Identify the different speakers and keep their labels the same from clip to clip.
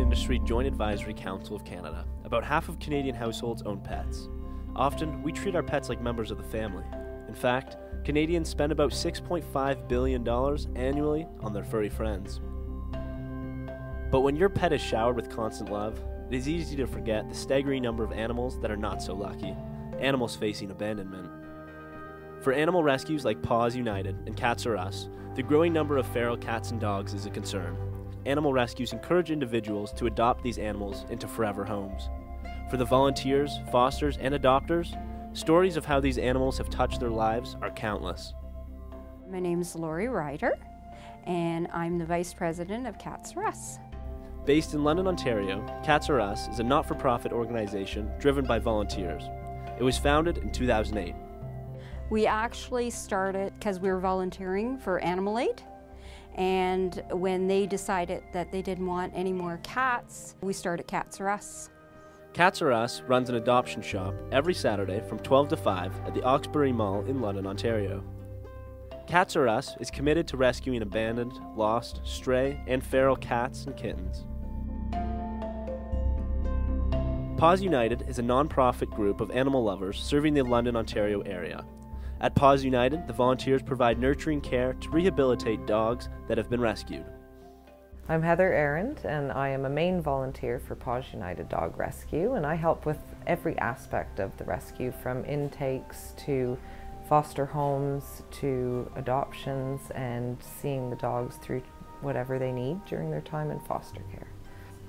Speaker 1: Industry Joint Advisory Council of Canada. About half of Canadian households own pets. Often, we treat our pets like members of the family. In fact, Canadians spend about $6.5 billion annually on their furry friends. But when your pet is showered with constant love, it is easy to forget the staggering number of animals that are not so lucky, animals facing abandonment. For animal rescues like Paws United and Cats-R-Us, the growing number of feral cats and dogs is a concern. Animal rescues encourage individuals to adopt these animals into forever homes. For the volunteers, fosters, and adopters, stories of how these animals have touched their lives are countless.
Speaker 2: My name is Lori Ryder, and I'm the Vice President of Cats-R-Us.
Speaker 1: Based in London, Ontario, Cats-R-Us is a not-for-profit organization driven by volunteers. It was founded in 2008.
Speaker 2: We actually started because we were volunteering for Animal Aid, and when they decided that they didn't want any more cats, we started Cats-R-Us.
Speaker 1: Cats-R-Us runs an adoption shop every Saturday from 12 to 5 at the Oxbury Mall in London, Ontario. Cats-R-Us is committed to rescuing abandoned, lost, stray, and feral cats and kittens. Paws United is a non-profit group of animal lovers serving the London, Ontario area. At Paws United, the volunteers provide nurturing care to rehabilitate dogs that have been rescued.
Speaker 3: I'm Heather Arend, and I am a main volunteer for Paws United Dog Rescue, and I help with every aspect of the rescue, from intakes to foster homes to adoptions and seeing the dogs through whatever they need during their time in foster care.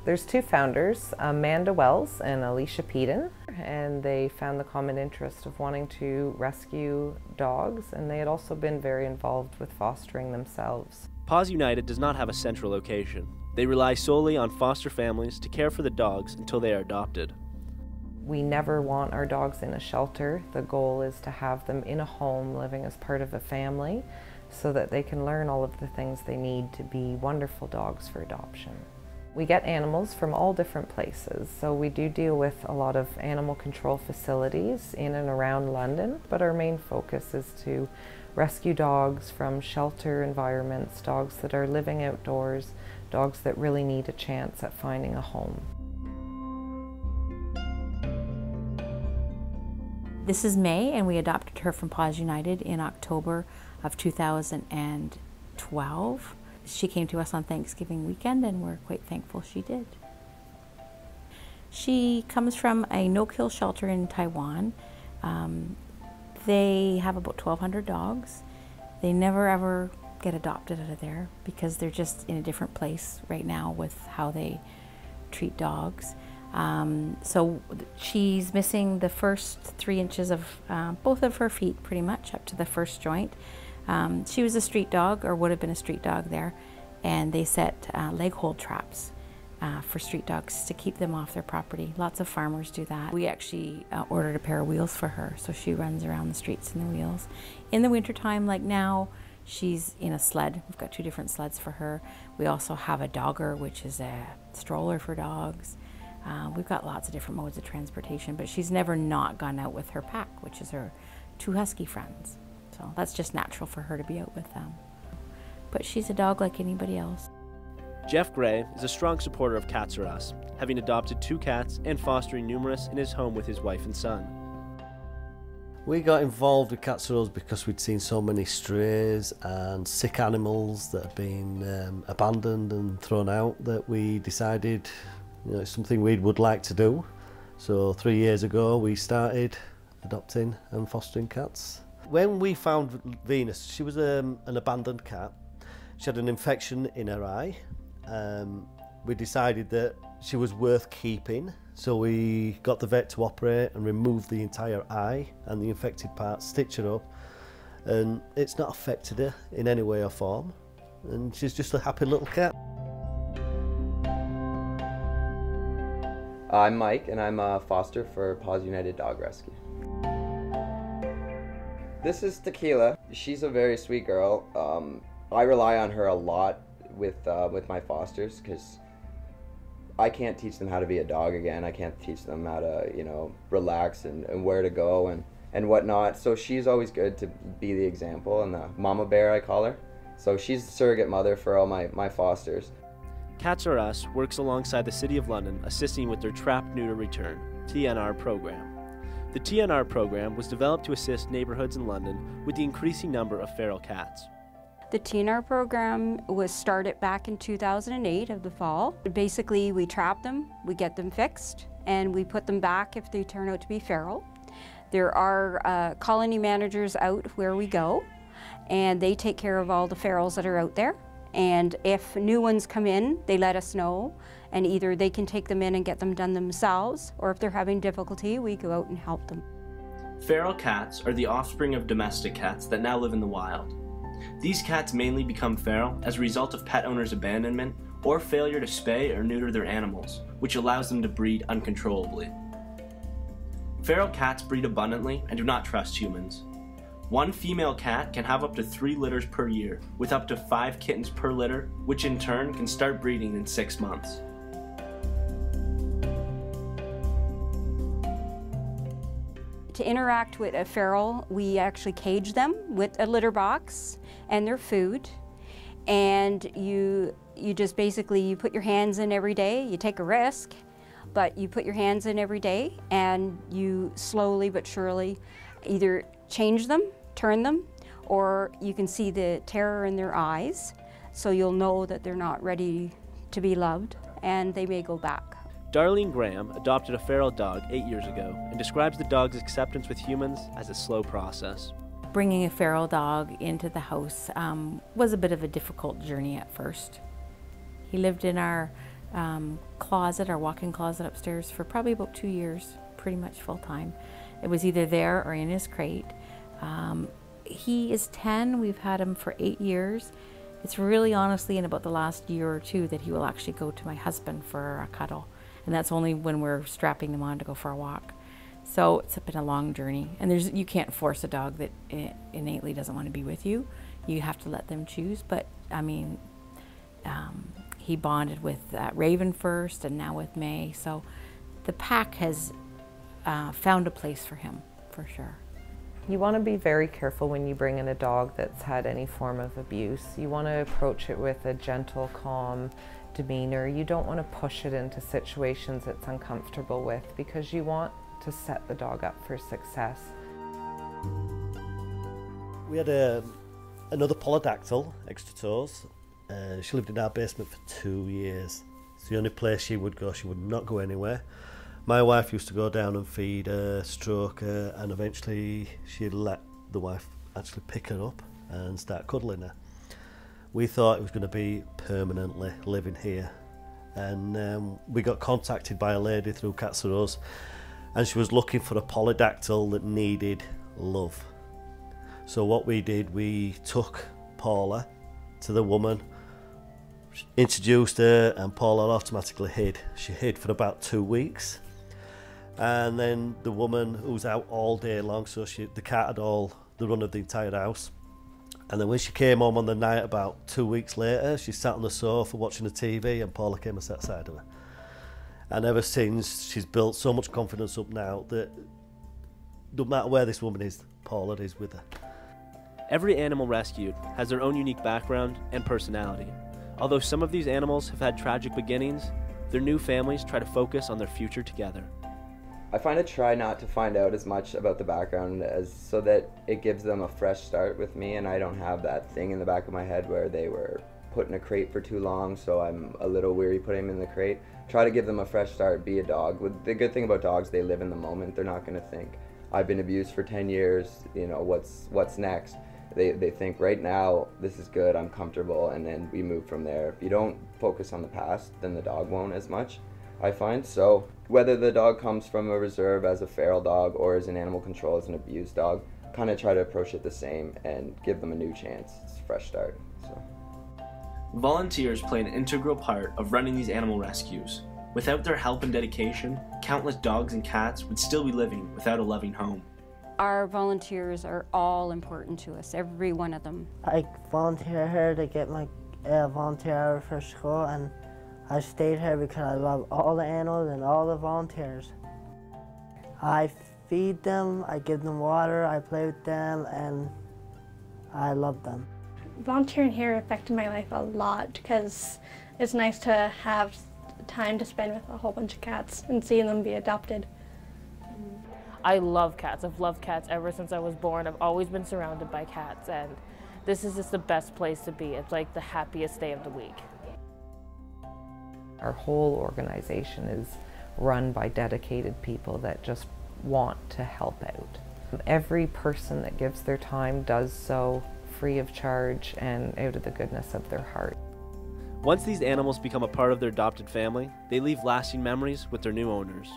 Speaker 3: There's two founders, Amanda Wells and Alicia Peden, and they found the common interest of wanting to rescue dogs, and they had also been very involved with fostering themselves.
Speaker 1: Paws United does not have a central location. They rely solely on foster families to care for the dogs until they are adopted.
Speaker 3: We never want our dogs in a shelter. The goal is to have them in a home, living as part of a family, so that they can learn all of the things they need to be wonderful dogs for adoption. We get animals from all different places, so we do deal with a lot of animal control facilities in and around London, but our main focus is to rescue dogs from shelter environments, dogs that are living outdoors, dogs that really need a chance at finding a home.
Speaker 4: This is May, and we adopted her from Paws United in October of 2012. She came to us on Thanksgiving weekend, and we're quite thankful she did. She comes from a no-kill shelter in Taiwan. They have about 1,200 dogs. They never ever get adopted out of there because they're just in a different place right now with how they treat dogs. So she's missing the first 3 inches of both of her feet, pretty much up to the first joint. She was a street dog, or would have been a street dog there, and they set leg hold traps for street dogs to keep them off their property. Lots of farmers do that. We actually ordered a pair of wheels for her, so she runs around the streets in the wheels. In the wintertime, like now, she's in a sled. We've got 2 different sleds for her. We also have a dogger, which is a stroller for dogs. We've got lots of different modes of transportation, but she's never not gone out with her pack, which is her 2 husky friends. So that's just natural for her to be out with them. But she's a dog like anybody else.
Speaker 1: Jeff Gray is a strong supporter of Cats-R-Us, having adopted 2 cats and fostering numerous in his home with his wife and son.
Speaker 5: We got involved with Cats-R-Us because we'd seen so many strays and sick animals that had been abandoned and thrown out that we decided, it's something we would like to do. So 3 years ago we started adopting and fostering cats. When we found Venus, she was an abandoned cat. She had an infection in her eye. We decided that she was worth keeping, so we got the vet to operate and remove the entire eye and the infected part, stitch her up, and it's not affected her in any way or form, and she's just a happy little cat.
Speaker 6: I'm Mike, and I'm a foster for Paws United Dog Rescue. This is Tequila. She's a very sweet girl. I rely on her a lot with my fosters because I can't teach them how to be a dog again. I can't teach them how to, relax and where to go and whatnot. So she's always good to be the example and the mama bear, I call her. So she's the surrogate mother for all my fosters.
Speaker 1: Cats-R-Us works alongside the City of London, assisting with their Trap, Neuter, Return (TNR) program. The TNR program was developed to assist neighborhoods in London with the increasing number of feral cats.
Speaker 2: The TNR program was started back in 2008 of the fall. Basically, we trap them, we get them fixed, and we put them back if they turn out to be feral. There are colony managers out where we go, and they take care of all the ferals that are out there. And if new ones come in, they let us know, and either they can take them in and get them done themselves, or if they're having difficulty, we go out and help them.
Speaker 1: Feral cats are the offspring of domestic cats that now live in the wild. These cats mainly become feral as a result of pet owners' abandonment or failure to spay or neuter their animals, which allows them to breed uncontrollably. Feral cats breed abundantly and do not trust humans. One female cat can have up to 3 litters per year, with up to 5 kittens per litter, which in turn can start breeding in 6 months.
Speaker 2: To interact with a feral, we actually cage them with a litter box and their food. And you just basically, you put your hands in every day, you take a risk, but you put your hands in every day and you slowly but surely either change them, turn them, or you can see the terror in their eyes, so you'll know that they're not ready to be loved and they may go back.
Speaker 1: Darlene Graham adopted a feral dog 8 years ago and describes the dog's acceptance with humans as a slow process.
Speaker 4: Bringing a feral dog into the house was a bit of a difficult journey at first. He lived in our closet, our walk-in closet upstairs for probably about 2 years, pretty much full time. It was either there or in his crate. He is 10, we've had him for 8 years. It's really honestly in about the last year or two that he will actually go to my husband for a cuddle. And that's only when we're strapping them on to go for a walk. So it's been a long journey. And you can't force a dog that innately doesn't want to be with you. You have to let them choose. But I mean, he bonded with Raven first and now with May. So the pack has found a place for him, for sure.
Speaker 3: You want to be very careful when you bring in a dog that's had any form of abuse. You want to approach it with a gentle, calm demeanor. You don't want to push it into situations it's uncomfortable with, because you want to set the dog up for success.
Speaker 5: We had another polydactyl, extra toes. She lived in our basement for 2 years. It's the only place she would go. She would not go anywhere. My wife used to go down and feed her, stroke her, and eventually she'd let the wife actually pick her up and start cuddling her. We thought it was going to be permanently living here, and we got contacted by a lady through Cats-R-Us, and she was looking for a polydactyl that needed love. So what we did, we took Paula to the woman, introduced her, and Paula automatically hid. She hid for about 2 weeks. And then the woman who was out all day long, so the cat had all the run of the entire house. And then when she came home on the night about 2 weeks later, she sat on the sofa watching the TV, and Paula came and sat beside her. And ever since, she's built so much confidence up now that no matter where this woman is, Paula is with her.
Speaker 1: Every animal rescued has their own unique background and personality. Although some of these animals have had tragic beginnings, their new families try to focus on their future together.
Speaker 6: I find I try not to find out as much about the background as so that it gives them a fresh start with me, and I don't have that thing in the back of my head where they were put in a crate for too long, so I'm a little weary putting them in the crate. Try to give them a fresh start, be a dog. The good thing about dogs, they live in the moment. They're not going to think, I've been abused for 10 years, you know, what's next? They think, right now, this is good, I'm comfortable, and then we move from there. If you don't focus on the past, then the dog won't as much, I find. So whether the dog comes from a reserve as a feral dog or as an animal control as an abused dog, kind of try to approach it the same and give them a new chance. It's a fresh start. So.
Speaker 1: Volunteers play an integral part of running these animal rescues. Without their help and dedication, countless dogs and cats would still be living without a loving home.
Speaker 2: Our volunteers are all important to us, every one of them.
Speaker 7: I volunteer here to get my volunteer hour for school, and I stayed here because I love all the animals and all the volunteers. I feed them, I give them water, I play with them, and I love them.
Speaker 8: Volunteering here affected my life a lot because it's nice to have time to spend with a whole bunch of cats and seeing them be adopted.
Speaker 9: I love cats. I've loved cats ever since I was born. I've always been surrounded by cats, and this is just the best place to be. It's like the happiest day of the week.
Speaker 3: Our whole organization is run by dedicated people that just want to help out. Every person that gives their time does so free of charge and out of the goodness of their heart.
Speaker 1: Once these animals become a part of their adopted family, they leave lasting memories with their new owners.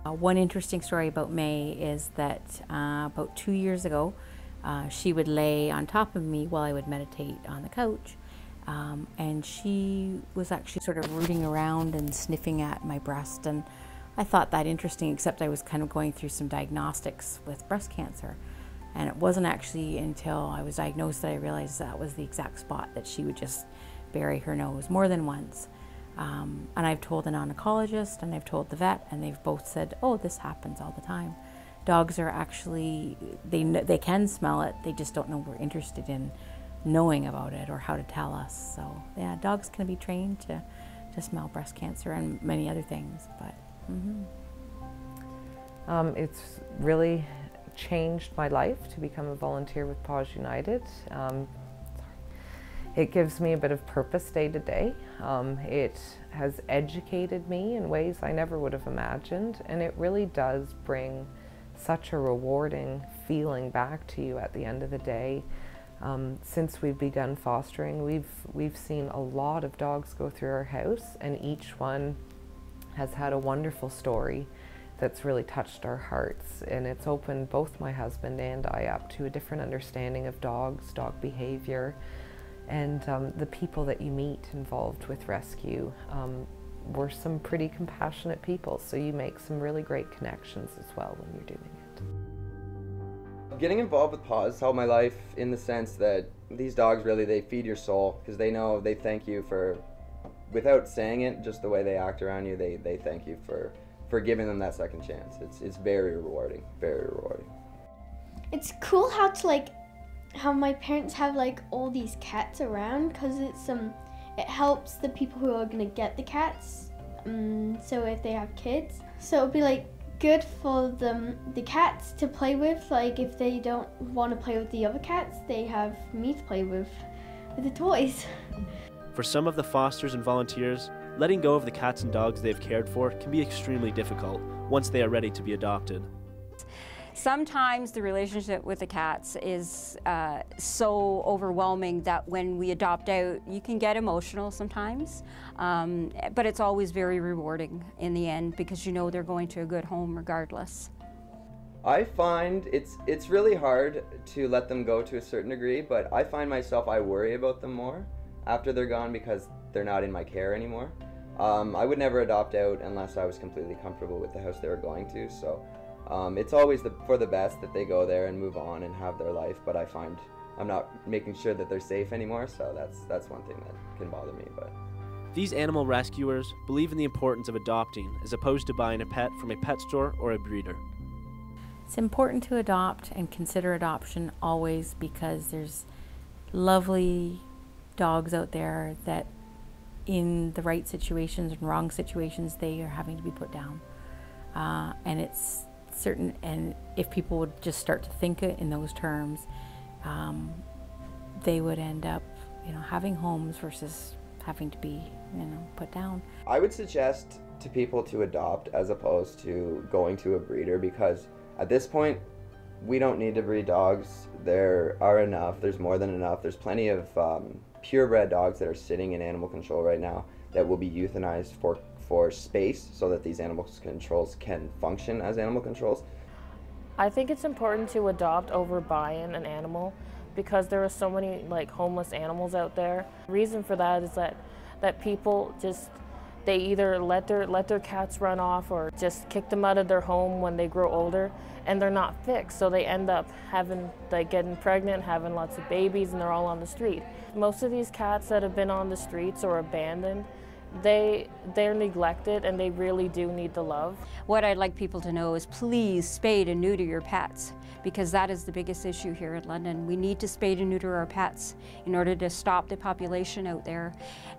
Speaker 4: One interesting story about May is that about 2 years ago, she would lay on top of me while I would meditate on the couch. And she was actually sort of rooting around and sniffing at my breast, and I thought that interesting, except I was kind of going through some diagnostics with breast cancer. And it wasn't actually until I was diagnosed that I realized that was the exact spot that she would just bury her nose more than once. And I've told an oncologist and I've told the vet, and they've both said, oh, this happens all the time. Dogs are actually, they can smell it, they just don't know we're interested in knowing about it or how to tell us. So yeah, dogs can be trained to smell breast cancer and many other things. But
Speaker 3: it's really changed my life to become a volunteer with Paws United. It gives me a bit of purpose day to day. It has educated me in ways I never would have imagined, and it really does bring such a rewarding feeling back to you at the end of the day. Since we've begun fostering, we've seen a lot of dogs go through our house, and each one has had a wonderful story that's really touched our hearts, and it's opened both my husband and I up to a different understanding of dogs, dog behavior, and the people that you meet involved with rescue. We're some pretty compassionate people, so you make some really great connections as well when you're doing it.
Speaker 6: Getting involved with Paws helped my life in the sense that these dogs really, they feed your soul, because they know, they thank you for, without saying it, just the way they act around you, they thank you for giving them that second chance. It's very rewarding, very rewarding.
Speaker 10: It's cool how my parents have all these cats around, because it helps the people who are gonna get the cats. So if they have kids, so it'll be good for the cats to play with. If they don't want to play with the other cats, they have me to play with the toys.
Speaker 1: For some of the fosters and volunteers, letting go of the cats and dogs they've cared for can be extremely difficult once they are ready to be adopted.
Speaker 2: Sometimes the relationship with the cats is so overwhelming that when we adopt out, you can get emotional sometimes, but it's always very rewarding in the end because you know they're going to a good home regardless.
Speaker 6: I find it's really hard to let them go to a certain degree, but I find myself, I worry about them more after they're gone because they're not in my care anymore. I would never adopt out unless I was completely comfortable with the house they were going to, so it's always for the best that they go there and move on and have their life, but I find I'm not making sure that they're safe anymore, so that's one thing that can bother me. But
Speaker 1: these animal rescuers believe in the importance of adopting as opposed to buying a pet from a pet store or a breeder.
Speaker 4: it's important to adopt and consider adoption always, because there's lovely dogs out there that in the right situations and wrong situations they are having to be put down, and it's certain, and if people would just start to think it in those terms, they would end up having homes versus having to be put down.
Speaker 6: I would suggest to people to adopt as opposed to going to a breeder, because at this point we don't need to breed dogs. There are enough, there's more than enough. There's plenty of purebred dogs that are sitting in animal control right now that will be euthanized for space so that these animal controls can function as animal controls.
Speaker 9: I think it's important to adopt over buying an animal because there are so many homeless animals out there. The reason for that is that people just, they either let their cats run off or just kick them out of their home when they grow older, and they're not fixed, so they end up getting pregnant, having lots of babies, and they're all on the street. Most of these cats that have been on the streets or abandoned, they're neglected and they really do need the love.
Speaker 2: What I'd like people to know is please spade and neuter your pets, because that is the biggest issue here in London. We need to spade and neuter our pets in order to stop the population out there.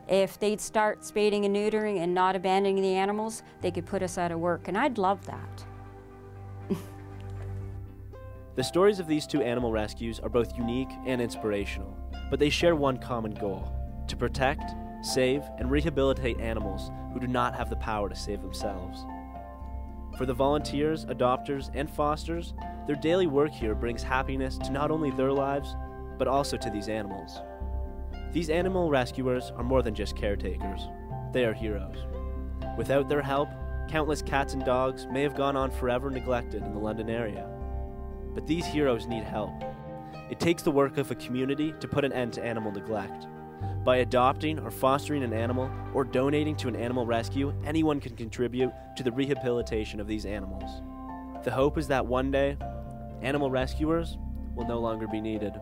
Speaker 2: If they'd start spading and neutering and not abandoning the animals, they could put us out of work, and I'd love that.
Speaker 1: The stories of these two animal rescues are both unique and inspirational, but they share one common goal: to protect, save, and rehabilitate animals who do not have the power to save themselves. For the volunteers, adopters, and fosters, their daily work here brings happiness to not only their lives, but also to these animals. These animal rescuers are more than just caretakers. They are heroes. Without their help, countless cats and dogs may have gone on forever neglected in the London area. But these heroes need help. It takes the work of a community to put an end to animal neglect. By adopting or fostering an animal or donating to an animal rescue, anyone can contribute to the rehabilitation of these animals. The hope is that one day, animal rescuers will no longer be needed.